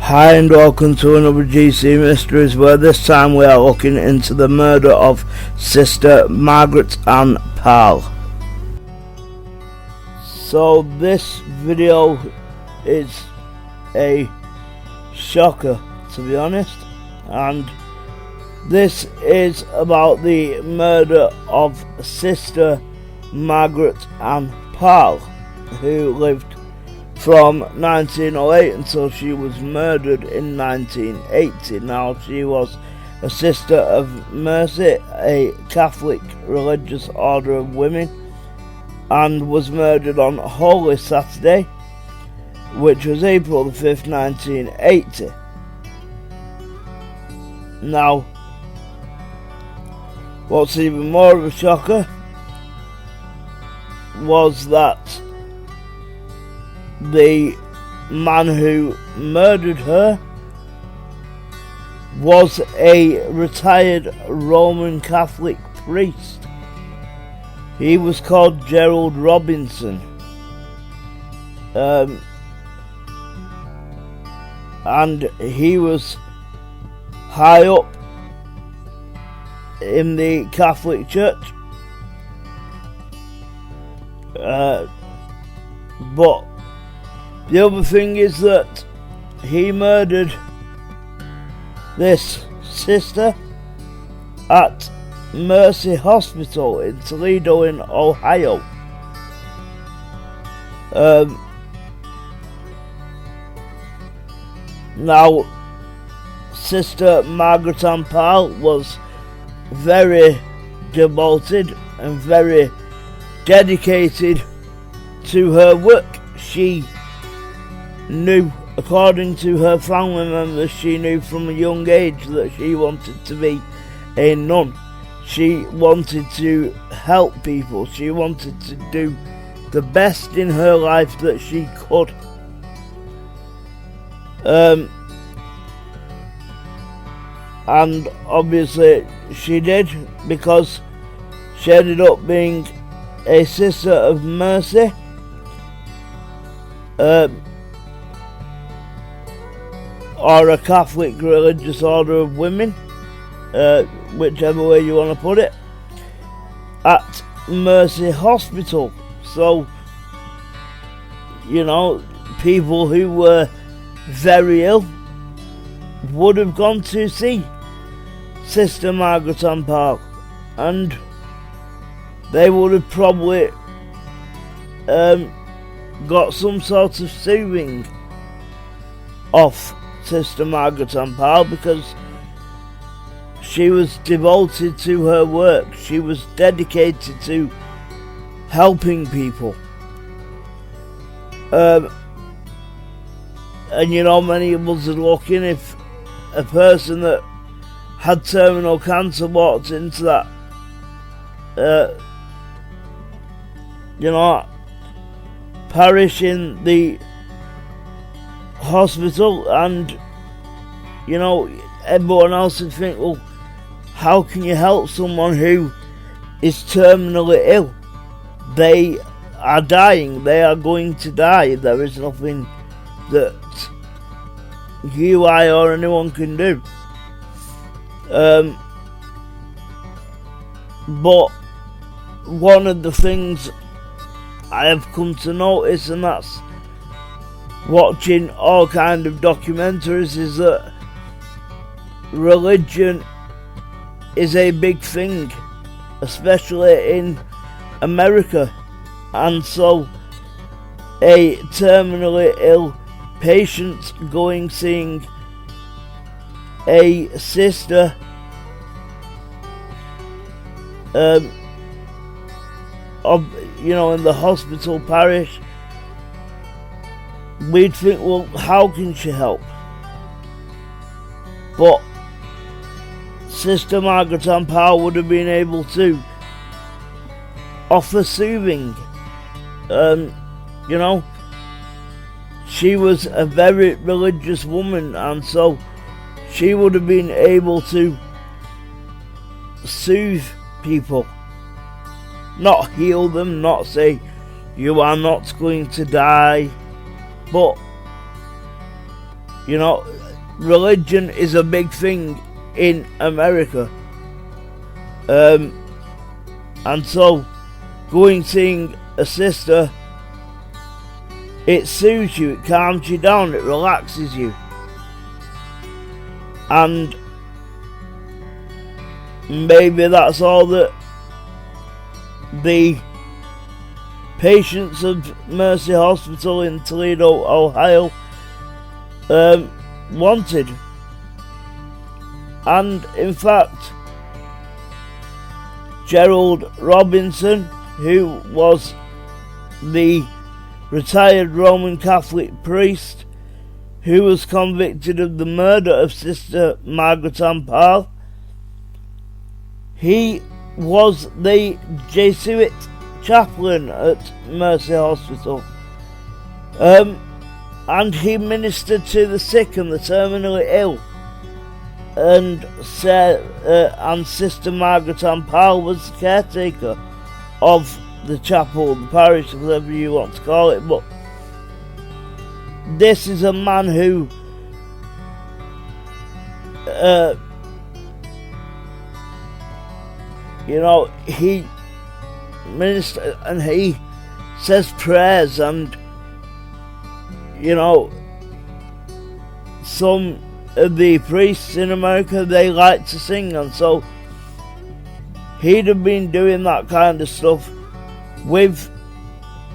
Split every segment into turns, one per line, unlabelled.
Hi and welcome to another GC Mysteries, where this time we are looking into the murder of Sister Margaret Ann Pahl. So this video is a shocker, to be honest, and this is about the murder of Sister Margaret Ann Pahl, who lived from 1908 until she was murdered in 1980. Now, she was a Sister of Mercy, a Catholic religious order of women, and was murdered on Holy Saturday, which was April the 5th, 1980. Now, what's even more of a shocker was that the man who murdered her was a retired Roman Catholic priest. He was called Gerald Robinson. And he was high up in the Catholic Church. But the other thing is that he murdered this sister at Mercy Hospital in Toledo in Ohio. Now, Sister Margaret Ann Pahl was very devoted and very dedicated to her work. She knew, according to her family members, she knew from a young age that she wanted to be a nun. She wanted to help people. She wanted to do the best in her life that she could. And obviously she did, because she ended up being a Sister of Mercy. Or a Catholic religious order of women, whichever way you want to put it, at Mercy Hospital. So, you know, people who were very ill would have gone to see Sister Margaret Ann Pahl, and they would have probably got some sort of soothing off Sister Margaret Ann Pahl, because she was devoted to her work. She was dedicated to helping people. And you know, many of us are looking, if a person that had terminal cancer walked into that parish in the hospital, and you know, everyone else would think, well, how can you help someone who is terminally ill? They are dying. They are going to die. There is nothing that you, I, or anyone can do. But one of the things I have come to notice, and that's watching all kind of documentaries, is that religion is a big thing, especially in America. And so a terminally ill patient going seeing a sister in the hospital parish, we'd think, well, how can she help? But Sister Margaret Ann Pahl would have been able to offer soothing. She was a very religious woman, and so she would have been able to soothe people. Not heal them, not say, you are not going to die, but You know, religion is a big thing in America. And so, going seeing a sister, it soothes you, it calms you down, it relaxes you. And maybe that's all that the patients of Mercy Hospital in Toledo, Ohio wanted. And in fact, Gerald Robinson, who was the retired Roman Catholic priest who was convicted of the murder of Sister Margaret Ann Pahl, he was the Jesuit chaplain at Mercy Hospital, and he ministered to the sick and the terminally ill. And Sister Margaret Ann Pahl was the caretaker of the chapel, the parish, whatever you want to call it. But this is a man who he ministers and he says prayers, and some of the priests in America, they like to sing, and so he'd have been doing that kind of stuff with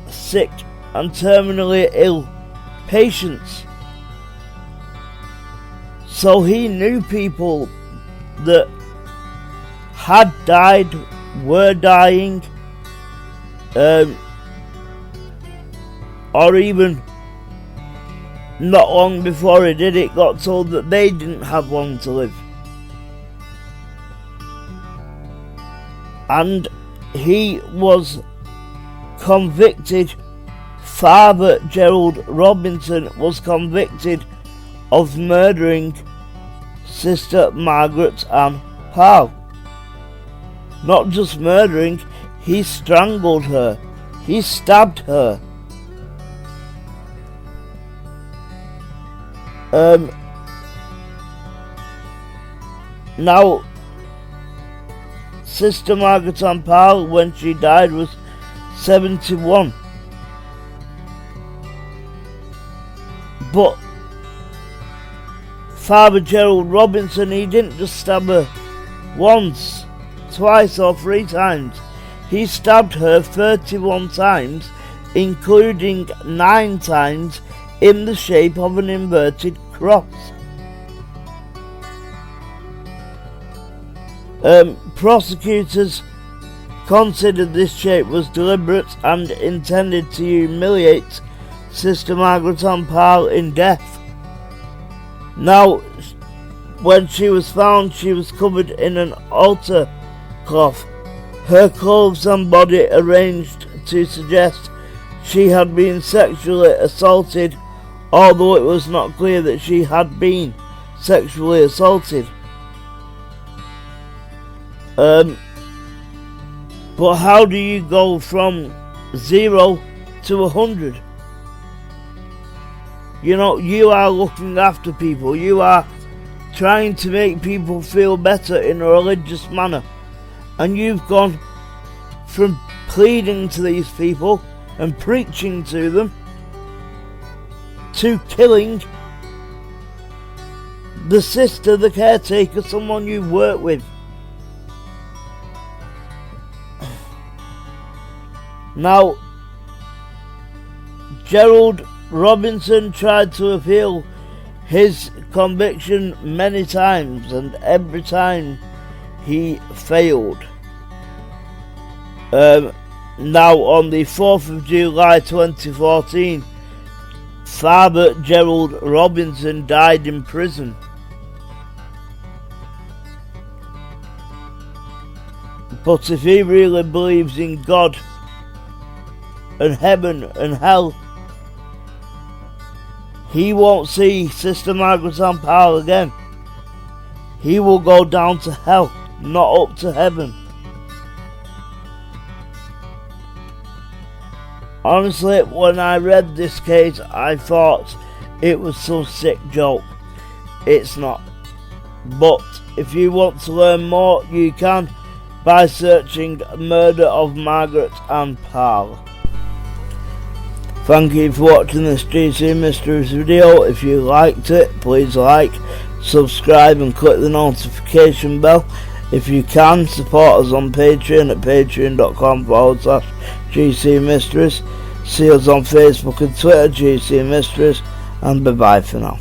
sick and terminally ill patients. So he knew people that had died, were dying, or even not long before he did it, got told that they didn't have long to live. And he was convicted, Father Gerald Robinson was convicted of murdering Sister Margaret Ann Pahl. Not just murdering, he strangled her, he stabbed her. Now, Sister Margaret Ann Pahl, when she died, was 71. But Father Gerald Robinson, he didn't just stab her once, twice or 3 times. He stabbed her 31 times, including 9 times in the shape of an inverted cross. Prosecutors considered this shape was deliberate and intended to humiliate Sister Margaret Ann Pahl in death. Now, when she was found, she was covered in an altar cloth, her clothes and body arranged to suggest she had been sexually assaulted, although it was not clear that she had been sexually assaulted. But how do you go from 0 to 100? You are looking after people, you are trying to make people feel better in a religious manner, and you've gone from pleading to these people and preaching to them to killing the sister, the caretaker, someone you work with. Now, Gerald Robinson tried to appeal his conviction many times, and every time he failed. Now, on the 4th of July 2014, Father Gerald Robinson died in prison. But if he really believes in God and heaven and hell, he won't see Sister Margaret Ann Pahl again. He will go down to hell, not up to heaven. Honestly, when I read this case, I thought It was some sick joke. It's not. But if you want to learn more, you can by searching Murder of Margaret Ann Pahl. Thank you for watching this GC Mysteries video. If you liked it, please like, subscribe and click the notification bell. If you can, support us on Patreon at patreon.com/GC Mysteries. See us on Facebook and Twitter, GC Mysteries, and bye bye for now.